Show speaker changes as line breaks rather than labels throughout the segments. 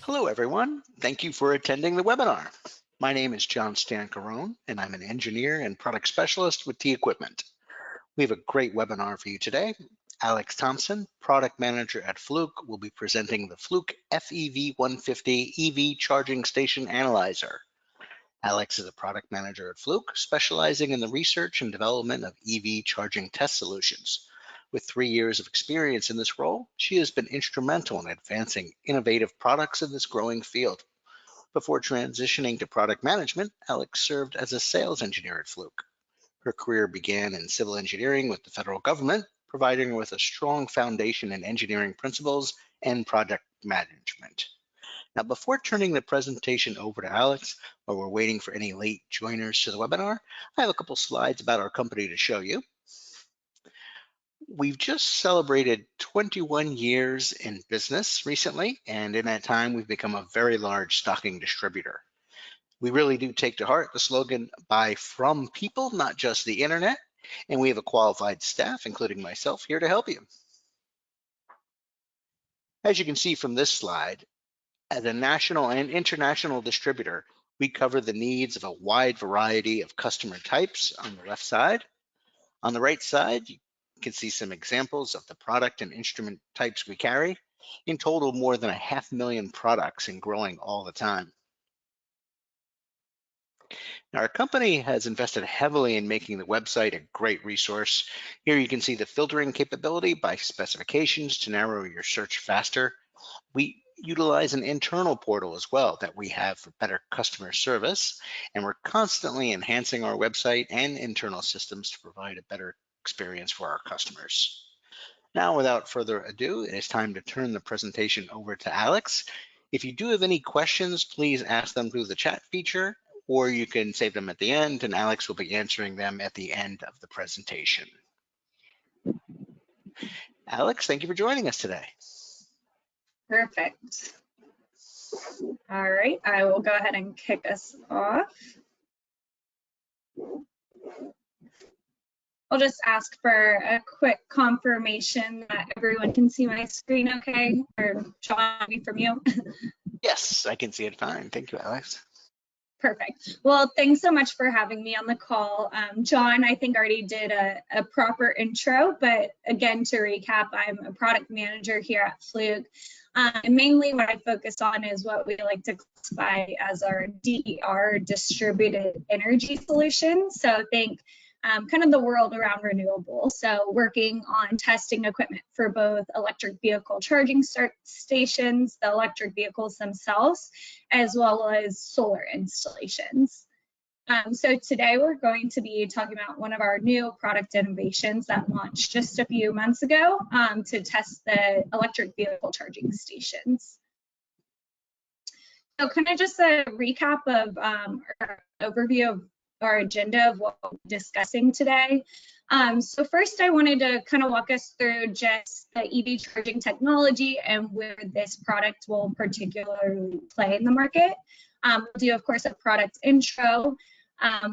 Hello, everyone. Thank you for attending the webinar. My name is John Stancarone, and I'm an engineer and product specialist with T Equipment. We have a great webinar for you today. Alex Thompson, product manager at Fluke, will be presenting the Fluke FEV150 EV charging station analyzer. Alex is a product manager at Fluke, specializing in the research and development of EV charging test solutions. With 3 years of experience in this role, she has been instrumental in advancing innovative products in this growing field. Before transitioning to product management, Alex served as a sales engineer at Fluke. Her career began in civil engineering with the federal government, providing her with a strong foundation in engineering principles and project management. Now, before turning the presentation over to Alex, while we're waiting for any late joiners to the webinar, I have a couple slides about our company to show you. We've just celebrated 21 years in business recently, and in that time, we've become a very large stocking distributor. We really do take to heart the slogan, buy from people, not just the internet, and we have a qualified staff, including myself, here to help you. As you can see from this slide, as a national and international distributor, we cover the needs of a wide variety of customer types on the left side. On the right side, you can see some examples of the product and instrument types we carry. In total, more than 500,000 products and growing all the time. Now, our company has invested heavily in making the website a great resource. Here you can see the filtering capability by specifications to narrow your search faster. We utilize an internal portal as well that we have for better customer service, and we're constantly enhancing our website and internal systems to provide a better experience for our customers. Now, without further ado, it is time to turn the presentation over to Alex. If you do have any questions, please ask them through the chat feature, or you can save them at the end, and Alex will be answering them at the end of the presentation. Alex, thank you for joining us today.
Perfect. All right, I will go ahead and kick us off. I'll just ask for a quick confirmation that everyone can see my screen okay, or John, from you?
Yes, I can see it fine. Thank you, Alex.
Perfect. Well, thanks so much for having me on the call. John, I think already did a proper intro, but again, to recap, I'm a product manager here at Fluke. And mainly what I focus on is what we like to classify as our DER, distributed energy solutions. So think kind of the world around renewables. So working on testing equipment for both electric vehicle charging stations, the electric vehicles themselves, as well as solar installations. So today we're going to be talking about one of our new product innovations that launched just a few months ago to test the electric vehicle charging stations. So kind of just a recap of our overview of our agenda of what we're discussing today. So first I wanted to kind of walk us through just the EV charging technology and where this product will particularly play in the market. We'll do, of course, a product intro.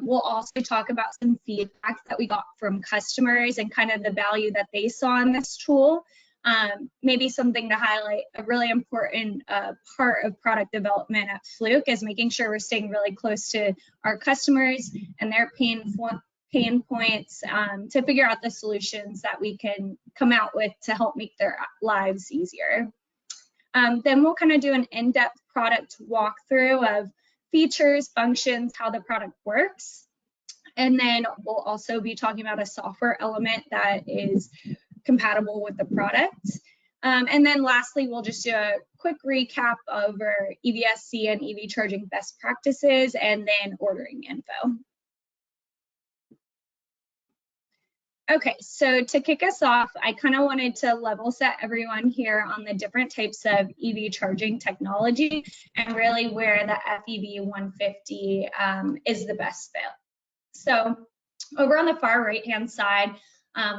We'll also talk about some feedback that we got from customers and kind of the value that they saw in this tool. Maybe something to highlight, a really important part of product development at Fluke is making sure we're staying really close to our customers and their pain points to figure out the solutions that we can come out with to help make their lives easier. Then we'll kind of do an in-depth product walkthrough of features, functions, how the product works. And then we'll also be talking about a software element that is compatible with the product. And then lastly, we'll just do a quick recap of our EVSC and EV charging best practices and then ordering info. Okay, so to kick us off, I kind of wanted to level set everyone here on the different types of EV charging technology and really where the FEV150 is the best fit. So over on the far right-hand side,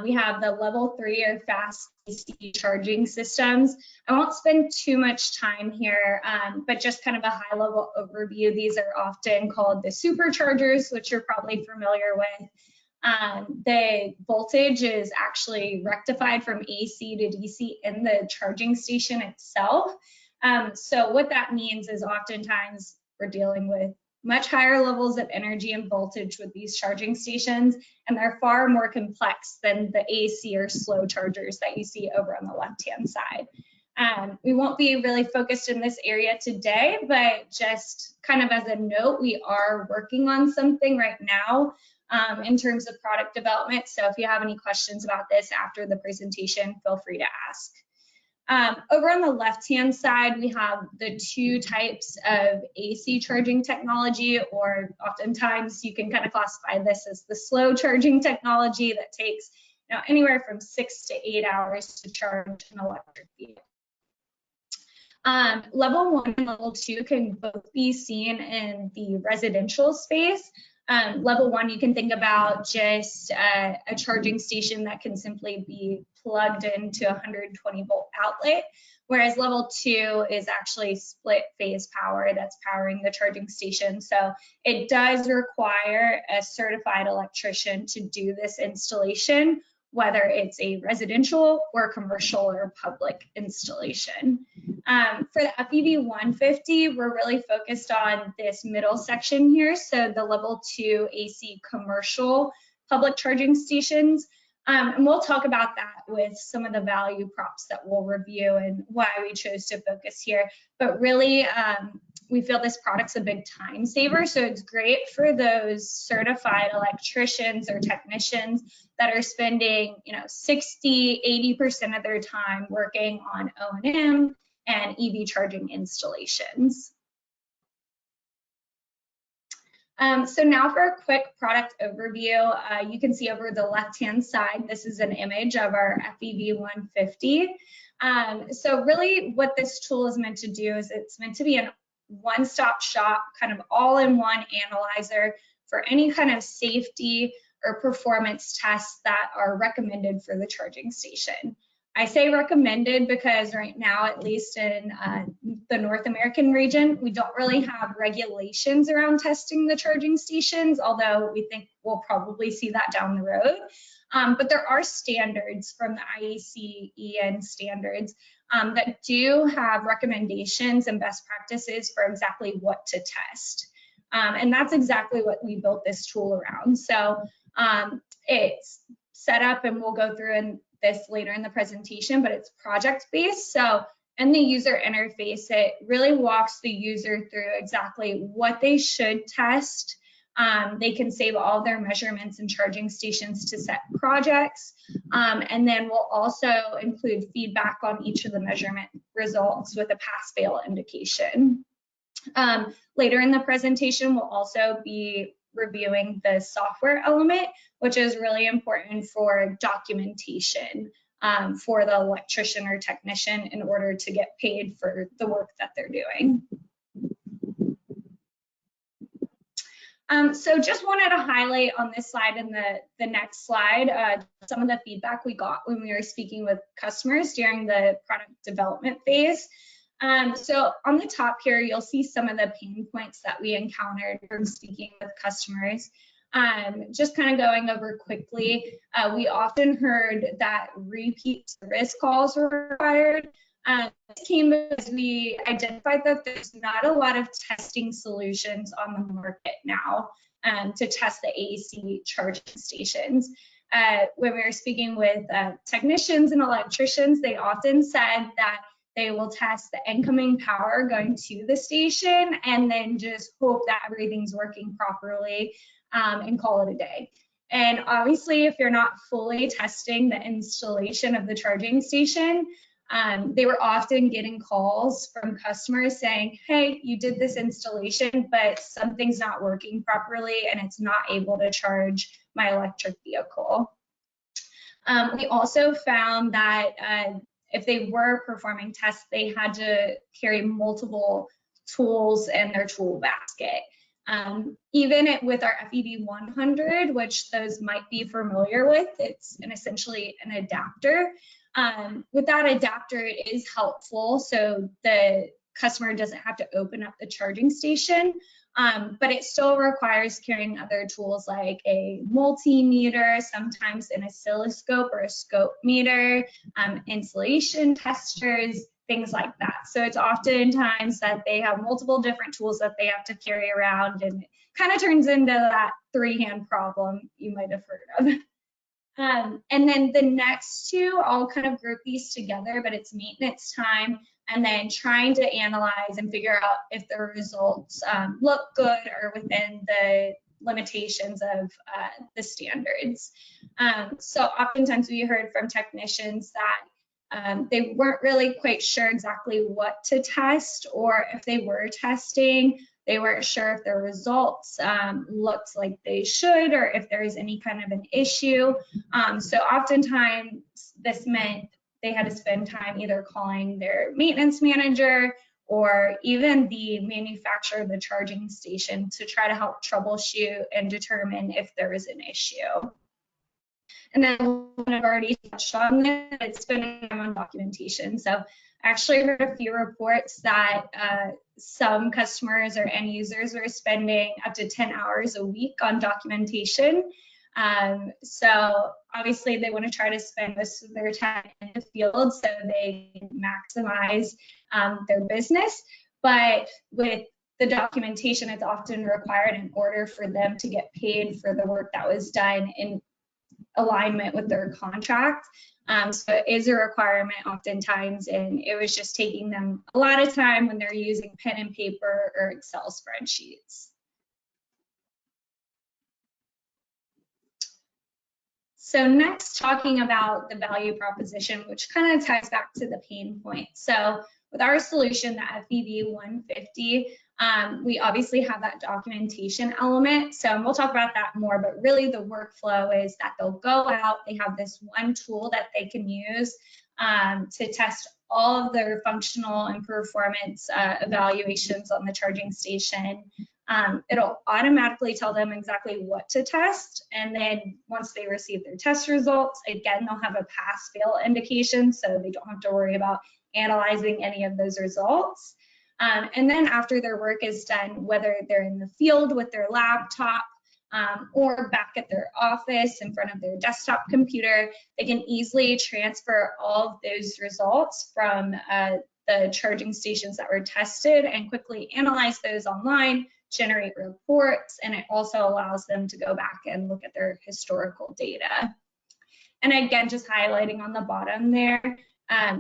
we have the level 3 or fast DC charging systems. I won't spend too much time here, but just kind of a high level overview. These are often called the superchargers, which you're probably familiar with. The voltage is actually rectified from AC to DC in the charging station itself. So what that means is oftentimes we're dealing with much higher levels of energy and voltage with these charging stations, and they're far more complex than the AC or slow chargers that you see over on the left-hand side. We won't be really focused in this area today, but just kind of as a note, we are working on something right now in terms of product development. So if you have any questions about this after the presentation, feel free to ask. Over on the left-hand side, we have the two types of AC charging technology, or oftentimes you can kind of classify this as the slow charging technology that takes anywhere from 6 to 8 hours to charge an electric vehicle. Level 1 and level 2 can both be seen in the residential space. Level 1, you can think about just a charging station that can simply be plugged into a 120 volt outlet, whereas level 2 is actually split phase power that's powering the charging station. So it does require a certified electrician to do this installation, whether it's a residential or commercial or public installation. For the FEV150, we're really focused on this middle section here, so the level 2 AC commercial public charging stations. And we'll talk about that with some of the value props that we'll review and why we chose to focus here. But really, we feel this product's a big time saver, so it's great for those certified electricians or technicians that are spending 60, 80% of their time working on O&M and EV charging installations. So now for a quick product overview, you can see over the left-hand side, this is an image of our FEV150. So really what this tool is meant to do is it's meant to be a one-stop shop, kind of all-in-one analyzer for any kind of safety or performance tests that are recommended for the charging station. I say recommended because right now, at least in the North American region, we don't really have regulations around testing the charging stations, although we think we'll probably see that down the road. But there are standards from the IEC-EN standards that do have recommendations and best practices for exactly what to test. And that's exactly what we built this tool around. So it's set up, and we'll go through in this later in the presentation, but it's project-based. So in the user interface, it really walks the user through exactly what they should test. They can save all their measurements and charging stations to set projects. And then we'll also include feedback on each of the measurement results with a pass-fail indication. Later in the presentation, we'll also be reviewing the software element, which is really important for documentation for the electrician or technician in order to get paid for the work that they're doing. So just wanted to highlight on this slide and the next slide some of the feedback we got when we were speaking with customers during the product development phase. So on the top here, you'll see some of the pain points that we encountered from speaking with customers. Just kind of going over quickly, we often heard that repeat service calls were required. This came because we identified that there's not a lot of testing solutions on the market now to test the AC charging stations. When we were speaking with technicians and electricians, they often said that they will test the incoming power going to the station and then just hope that everything's working properly and call it a day. And obviously, if you're not fully testing the installation of the charging station, they were often getting calls from customers saying, hey, you did this installation, but something's not working properly and it's not able to charge my electric vehicle. We also found that if they were performing tests, they had to carry multiple tools in their tool basket. Even with our FEV100, which those might be familiar with, it's essentially an adapter. With that adapter, it is helpful, so the customer doesn't have to open up the charging station, but it still requires carrying other tools like a multimeter, sometimes an oscilloscope or a scope meter, insulation testers, things like that. So it's oftentimes that they have multiple different tools that they have to carry around, and it kind of turns into that three-hand problem you might have heard of. And then the next two, I'll kind of group these together, but it's maintenance time and then trying to analyze and figure out if the results look good or within the limitations of the standards. So oftentimes we heard from technicians that they weren't really quite sure exactly what to test, or if they were testing, they weren't sure if their results looked like they should, or if there was any kind of an issue. So oftentimes this meant they had to spend time either calling their maintenance manager or even the manufacturer of the charging station to try to help troubleshoot and determine if there was an issue. And then I've already touched on this, it's spending time on documentation. So I actually heard a few reports that some customers or end users are spending up to 10 hours a week on documentation. So obviously they want to try to spend most of their time in the field so they can maximize their business. But with the documentation, it's often required in order for them to get paid for the work that was done in alignment with their contract. So it is a requirement oftentimes, and it was just taking them a lot of time when they're using pen and paper or Excel spreadsheets. So next, talking about the value proposition, which kind of ties back to the pain point. So with our solution, the FEV150, we obviously have that documentation element. So we'll talk about that more, but really the workflow is that they'll go out, they have this one tool that they can use to test all of their functional and performance evaluations on the charging station. It'll automatically tell them exactly what to test. And then once they receive their test results, again, they'll have a pass-fail indication, so they don't have to worry about analyzing any of those results. And then after their work is done, whether they're in the field with their laptop or back at their office in front of their desktop computer, they can easily transfer all of those results from the charging stations that were tested and quickly analyze those online, generate reports, and it also allows them to go back and look at their historical data. And again, just highlighting on the bottom there,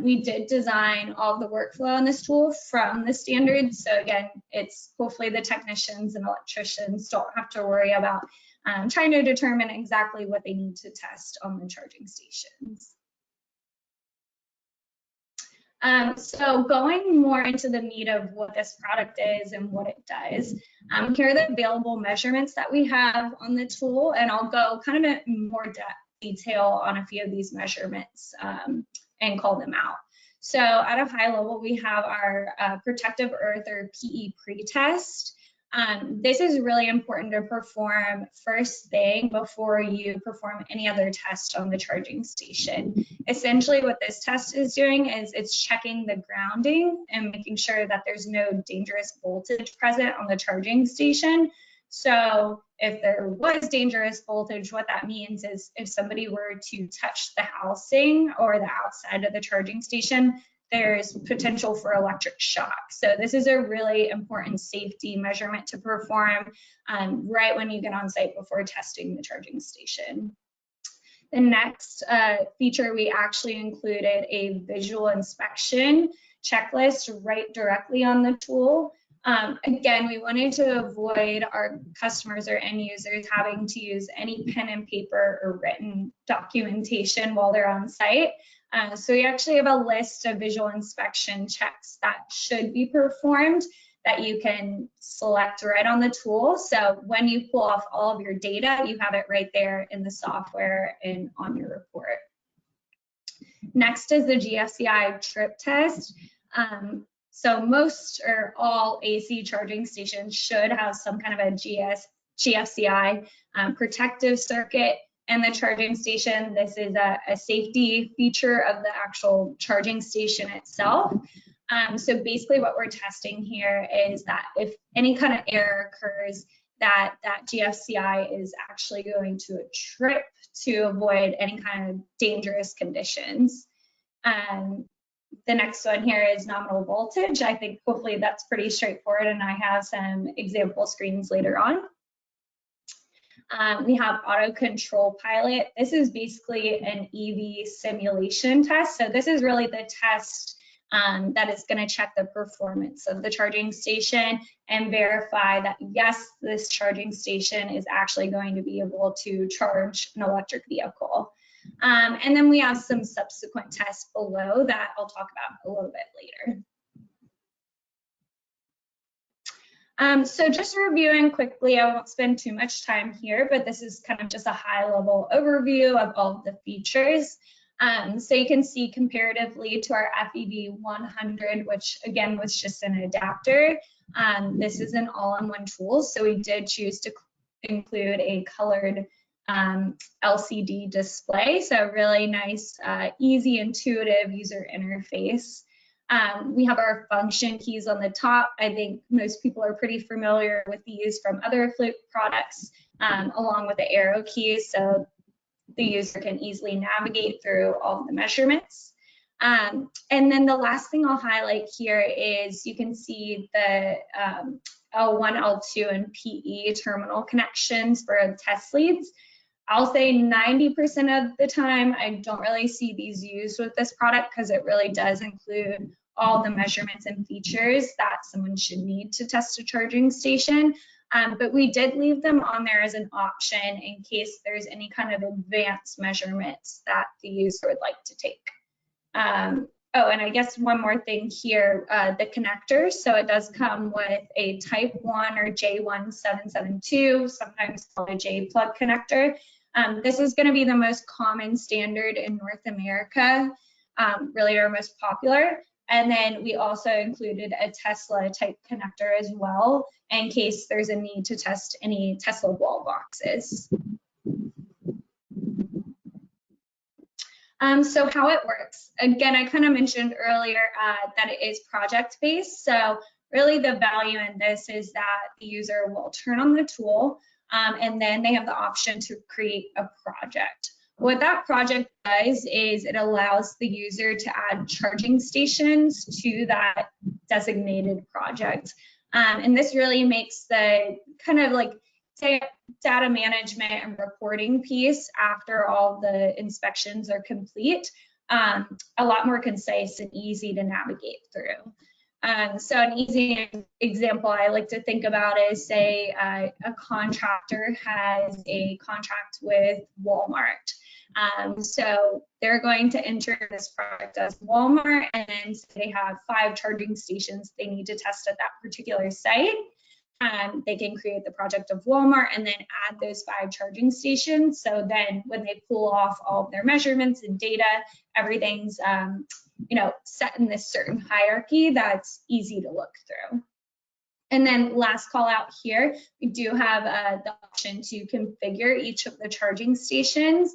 we did design all of the workflow on this tool from the standards. So again, it's hopefully the technicians and electricians don't have to worry about trying to determine exactly what they need to test on the charging stations. So going more into the meat of what this product is and what it does, here are the available measurements that we have on the tool, and I'll go kind of in more detail on a few of these measurements and call them out. So at a high level, we have our protective earth or PE pretest. This is really important to perform first thing before you perform any other test on the charging station. Essentially what this test is doing is it's checking the grounding and making sure that there's no dangerous voltage present on the charging station. So if there was dangerous voltage, what that means is if somebody were to touch the housing or the outside of the charging station, there's potential for electric shock. So this is a really important safety measurement to perform right when you get on site before testing the charging station. The next feature, we actually included a visual inspection checklist right directly on the tool. Again, we wanted to avoid our customers or end users having to use any pen and paper or written documentation while they're on site. So we actually have a list of visual inspection checks that should be performed that you can select right on the tool. So when you pull off all of your data, you have it right there in the software and on your report. Next is the GFCI trip test. So most or all AC charging stations should have some kind of a GFCI protective circuit in the charging station. This is a safety feature of the actual charging station itself. So basically what we're testing here is that if any kind of error occurs, that GFCI is actually going to trip to avoid any kind of dangerous conditions. The next one here is nominal voltage. I think hopefully that's pretty straightforward, and I have some example screens later on. We have auto control pilot. This is basically an EV simulation test. So this is really the test that is going to check the performance of the charging station and verify that, yes, this charging station is actually going to be able to charge an electric vehicle. And then we have some subsequent tests below that I'll talk about a little bit later. So just reviewing quickly, I won't spend too much time here, but this is kind of just a high-level overview of all of the features. So you can see comparatively to our FEV100, which again was just an adapter, this is an all-in-one tool. So we did choose to include a colored LCD display. So really nice, easy, intuitive user interface. We have our function keys on the top. I think most people are pretty familiar with these from other Fluke products, along with the arrow keys, so the user can easily navigate through all of the measurements. And then the last thing I'll highlight here is you can see the L1, L2, and PE terminal connections for test leads. I'll say 90% of the time, I don't really see these used with this product because it really does include all the measurements and features that someone should need to test a charging station. But we did leave them on there as an option in case there's any kind of advanced measurements that the user would like to take. Oh, and I guess one more thing here, the connector. So it does come with a type 1 or J1772, sometimes called a J plug connector. This is going to be the most common standard in North America, really our most popular. And then we also included a Tesla type connector as well, in case there's a need to test any Tesla wall boxes. So how it works, again, I kind of mentioned earlier that it is project-based. So really the value in this is that the user will turn on the tool and then they have the option to create a project. What that project does is it allows the user to add charging stations to that designated project. And this really makes the kind of like, say, data management and reporting piece after all the inspections are complete, a lot more concise and easy to navigate through. So an easy example I like to think about is, say, a contractor has a contract with Walmart. So they're going to enter this project as Walmart, and then they have 5 charging stations they need to test at that particular site. They can create the project of Walmart and then add those 5 charging stations. So then when they pull off all of their measurements and data, everything's set in this certain hierarchy that's easy to look through. And then last call out here, we do have the option to configure each of the charging stations.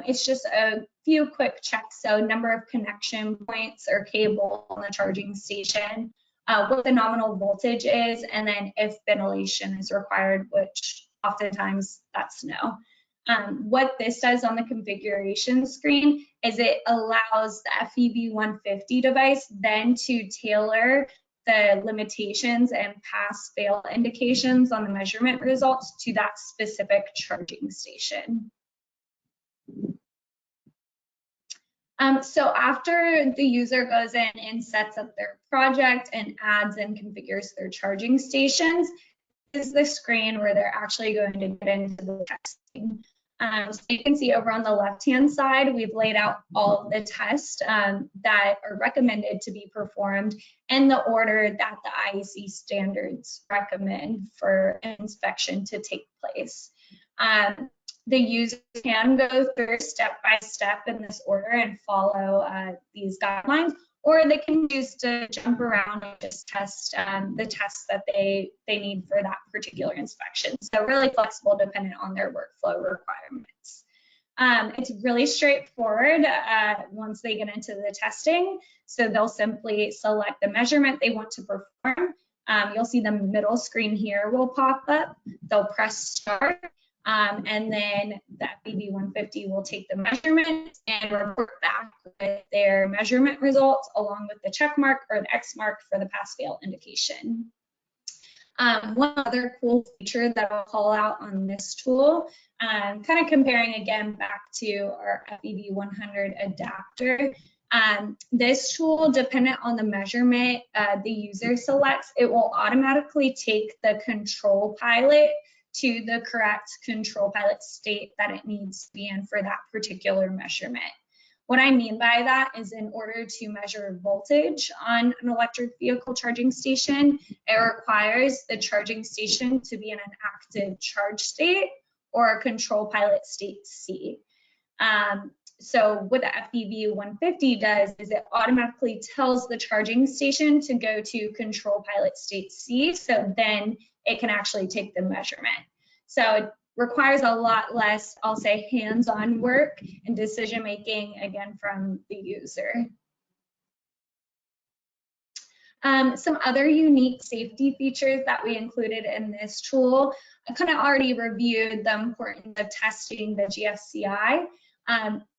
It's just a few quick checks. So number of connection points or cable on the charging station, what the nominal voltage is, and then if ventilation is required, which oftentimes that's no. What this does on the configuration screen is it allows the FEV150 device then to tailor the limitations and pass-fail indications on the measurement results to that specific charging station. So after the user goes in and sets up their project and adds and configures their charging stations, this is the screen where they're actually going to get into the testing. So you can see over on the left-hand side, we've laid out all of the tests that are recommended to be performed in the order that the IEC standards recommend for an inspection to take place. The user can go through step by step in this order and follow these guidelines, or they can choose to jump around and just test the tests that they need for that particular inspection. So really flexible dependent on their workflow requirements. It's really straightforward once they get into the testing. So they'll simply select the measurement they want to perform. You'll see the middle screen here will pop up. They'll press start. And then the FEV150 will take the measurement and report back with their measurement results along with the check mark or the X mark for the pass-fail indication. One other cool feature that I'll call out on this tool, kind of comparing again back to our FEV100 adapter. This tool, dependent on the measurement the user selects, it will automatically take the control pilot to the correct control pilot state that it needs to be in for that particular measurement. What I mean by that is in order to measure voltage on an electric vehicle charging station, it requires the charging station to be in an active charge state or a control pilot state C. So what the FEV150 does is it automatically tells the charging station to go to control pilot state C, so then it can actually take the measurement. So it requires a lot less, I'll say, hands-on work and decision-making, again, from the user. Some other unique safety features that we included in this tool, I kind of already reviewed the importance of testing the GFCI.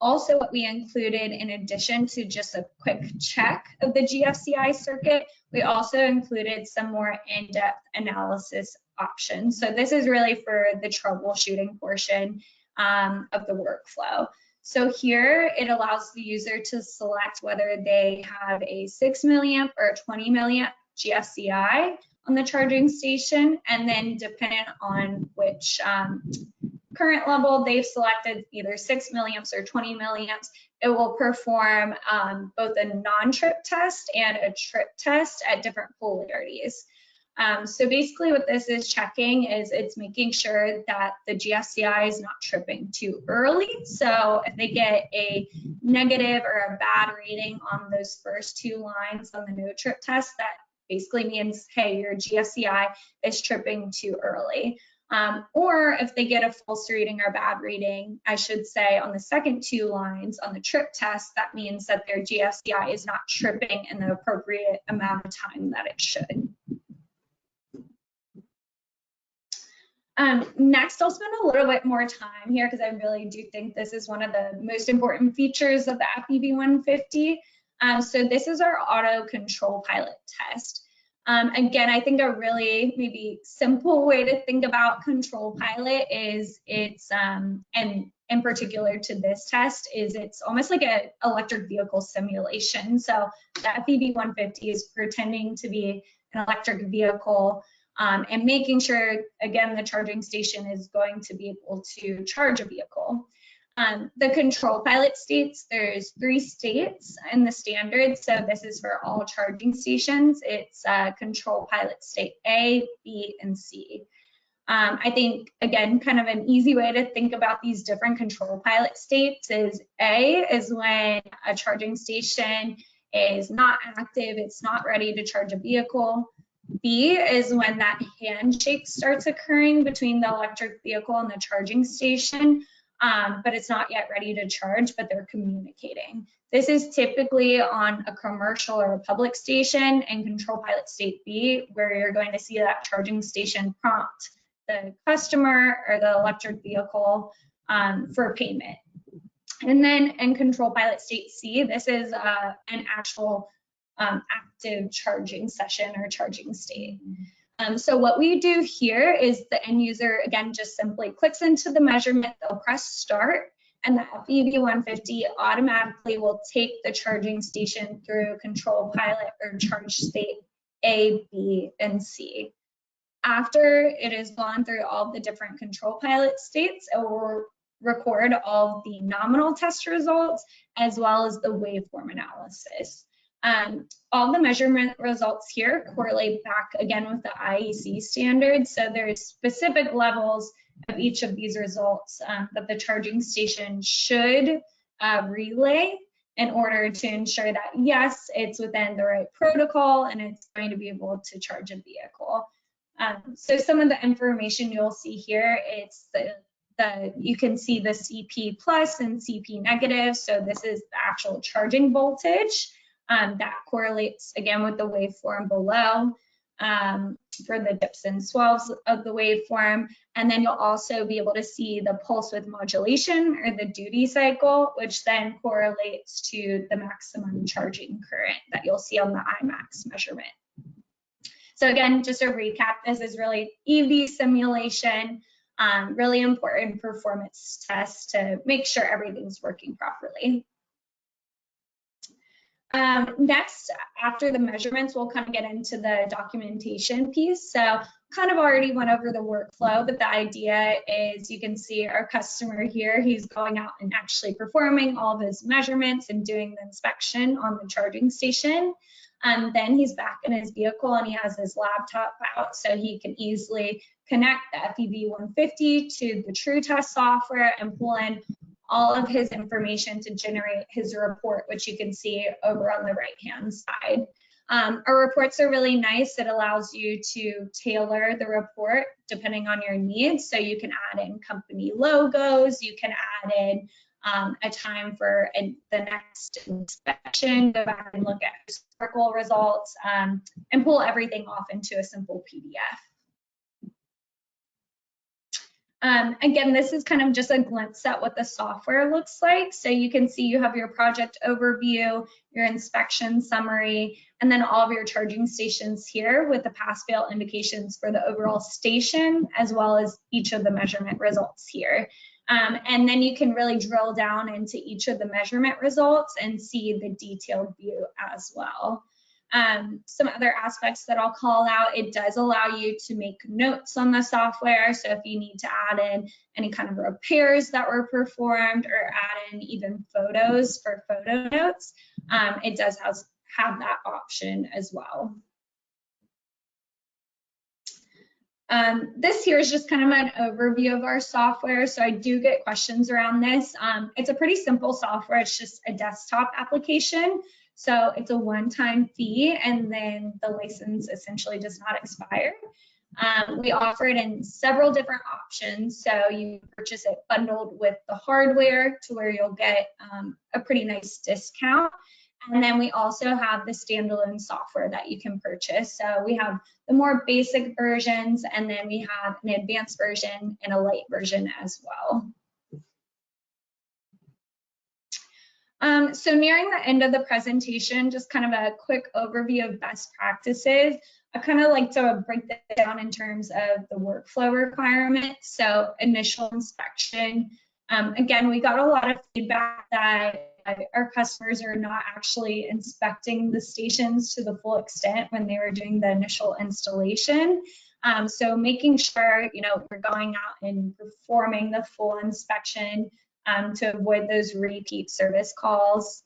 Also, what we included in addition to just a quick check of the GFCI circuit, we also included some more in-depth analysis options. So this is really for the troubleshooting portion of the workflow. So here it allows the user to select whether they have a 6 milliamp or 20 milliamp GFCI on the charging station, and then depending on which current level they've selected, either 6 milliamps or 20 milliamps, it will perform both a non-trip test and a trip test at different polarities. So basically what this is checking is it's making sure that the GFCI is not tripping too early. So if they get a negative or a bad rating on those first two lines on the no trip test, that basically means, hey, your GFCI is tripping too early. Or if they get a false reading or bad reading, I should say, on the second two lines on the trip test, that means that their GFCI is not tripping in the appropriate amount of time that it should. Next, I'll spend a little bit more time here because I really do think this is one of the most important features of the FEV150. So this is our auto control pilot test. Again, I think a really maybe simple way to think about control pilot is it's, and in particular to this test, is it's almost like an electric vehicle simulation. So the FEV150 is pretending to be an electric vehicle and making sure, again, the charging station is going to be able to charge a vehicle. The control pilot states, there's 3 states in the standard, so this is for all charging stations. It's control pilot state A, B, and C. I think, again, kind of an easy way to think about these different control pilot states is A is when a charging station is not active, it's not ready to charge a vehicle. B is when that handshake starts occurring between the electric vehicle and the charging station, but it's not yet ready to charge, but they're communicating. This is typically on a commercial or a public station, and control pilot state B, where you're going to see that charging station prompt the customer or the electric vehicle for payment. And then in control pilot state C, this is an actual active charging session or charging state. So what we do here is the end user, again, just simply clicks into the measurement, they'll press start, and the FEV150 automatically will take the charging station through control pilot or charge state A, B, and C. After it has gone through all the different control pilot states, it will record all the nominal test results as well as the waveform analysis. All the measurement results here correlate back again with the IEC standards. So there's specific levels of each of these results that the charging station should relay in order to ensure that, yes, it's within the right protocol and it's going to be able to charge a vehicle. So some of the information you'll see here, it's you can see the CP plus and CP negative. So this is the actual charging voltage. That correlates again with the waveform below. for the dips and swells of the waveform. And then you'll also be able to see the pulse width modulation, or the duty cycle, which then correlates to the maximum charging current that you'll see on the IMAX measurement. So again, just a recap, this is really EV simulation, really important performance test to make sure everything's working properly. Next, after the measurements, we'll kind of get into the documentation piece. So kind of already went over the workflow, but the idea is you can see our customer here, he's going out and actually performing all of his measurements and doing the inspection on the charging station. Then he's back in his vehicle and he has his laptop out, so he can easily connect the FEV150 to the TrueTest software and pull in all of his information to generate his report, which you can see over on the right-hand side. Our reports are really nice. It allows you to tailor the report depending on your needs. So you can add in company logos, you can add in a time for the next inspection, go back and look at historical results, and pull everything off into a simple PDF. Again, this is kind of just a glimpse at what the software looks like. So you can see you have your project overview, your inspection summary, and then all of your charging stations here with the pass-fail indications for the overall station, as well as each of the measurement results here. And then you can really drill down into each of the measurement results and see the detailed view as well. Some other aspects that I'll call out, it does allow you to make notes on the software. So if you need to add in any kind of repairs that were performed, or add in even photos for photo notes, it does have that option as well. This here is just kind of an overview of our software. So I do get questions around this. It's a pretty simple software. It's just a desktop application. So it's a one-time fee, and then the license essentially does not expire. We offer it in several different options. So you purchase it bundled with the hardware to where you'll get a pretty nice discount. And then we also have the standalone software that you can purchase. So we have the more basic versions, and then we have an advanced version and a light version as well. So nearing the end of the presentation, just kind of a quick overview of best practices. I kind of like to break that down in terms of the workflow requirements. So initial inspection. Again, we got a lot of feedback that our customers are not actually inspecting the stations to the full extent when they were doing the initial installation. So making sure, we're going out and performing the full inspection to avoid those repeat service calls.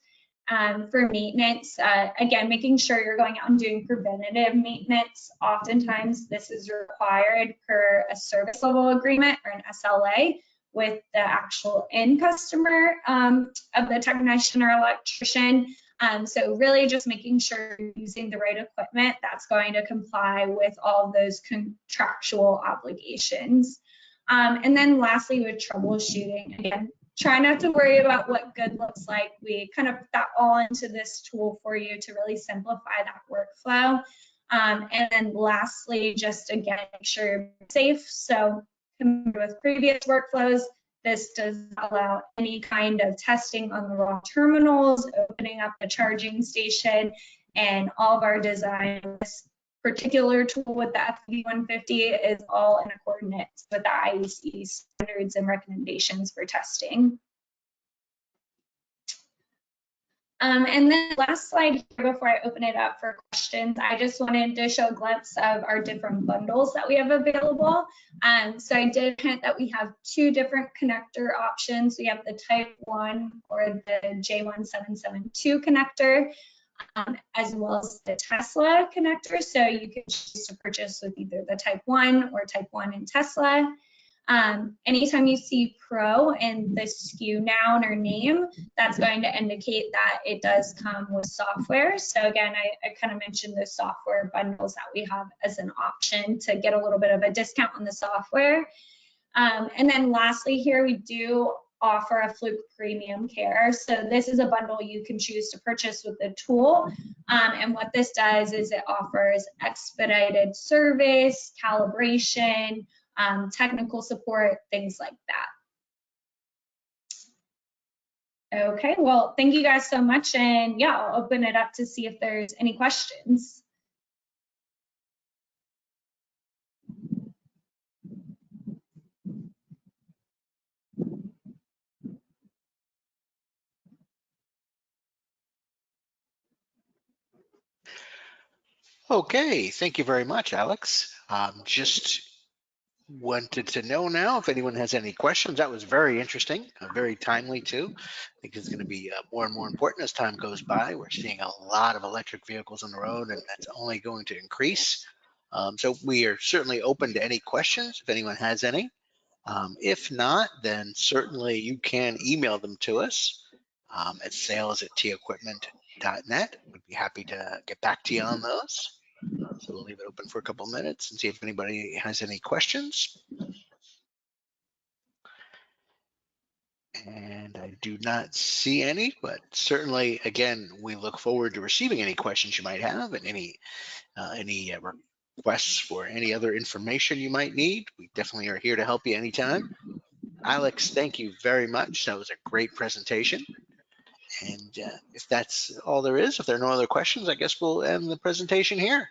For maintenance, again, making sure you're going out and doing preventative maintenance. Oftentimes this is required per a service level agreement or an SLA with the actual end customer of the technician or electrician. So really just making sure you're using the right equipment that's going to comply with all of those contractual obligations. And then lastly, with troubleshooting, again, try not to worry about what good looks like. We kind of put that all into this tool for you to really simplify that workflow. And then lastly, just again, make sure you're safe. So compared with previous workflows, this does not allow any kind of testing on the raw terminals, opening up the charging station, and all of our design. This particular tool with the FEV150 is all in accordance with the IEC standards and recommendations for testing. And then last slide here before I open it up for questions, I just wanted to show a glimpse of our different bundles that we have available. So I did hint that we have two different connector options. We have the Type 1 or the J1772 connector, as well as the Tesla connector. So you can choose to purchase with either the Type 1 or Type 1 in Tesla. Anytime you see Pro in the SKU noun or name, that's going to indicate that it does come with software. So again, I kind of mentioned the software bundles that we have as an option to get a little bit of a discount on the software. And then lastly here, we do offer a Fluke Premium Care. So this is a bundle you can choose to purchase with the tool. And what this does is it offers expedited service, calibration, technical support, things like that. Okay, well, thank you guys so much. And yeah, I'll open it up to see if there's any questions.
Okay, thank you very much, Alex. Just wanted to know now if anyone has any questions. That was very interesting, very timely too. I think it's going to be more and more important as time goes by. We're seeing a lot of electric vehicles on the road, and that's only going to increase. So we are certainly open to any questions if anyone has any. If not, then certainly you can email them to us at sales@teequipment.net. We'd be happy to get back to you on those. So we'll leave it open for a couple minutes and see if anybody has any questions. And I do not see any, but certainly, again, we look forward to receiving any questions you might have and any requests for any other information you might need. We definitely are here to help you anytime. Alex, thank you very much. That was a great presentation. And if that's all there is, if there are no other questions, I guess we'll end the presentation here.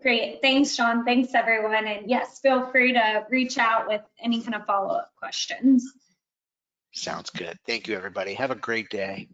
Great. Thanks, Sean. Thanks, everyone. And yes, feel free to reach out with any kind of follow-up questions.
Sounds good. Thank you, everybody. Have a great day.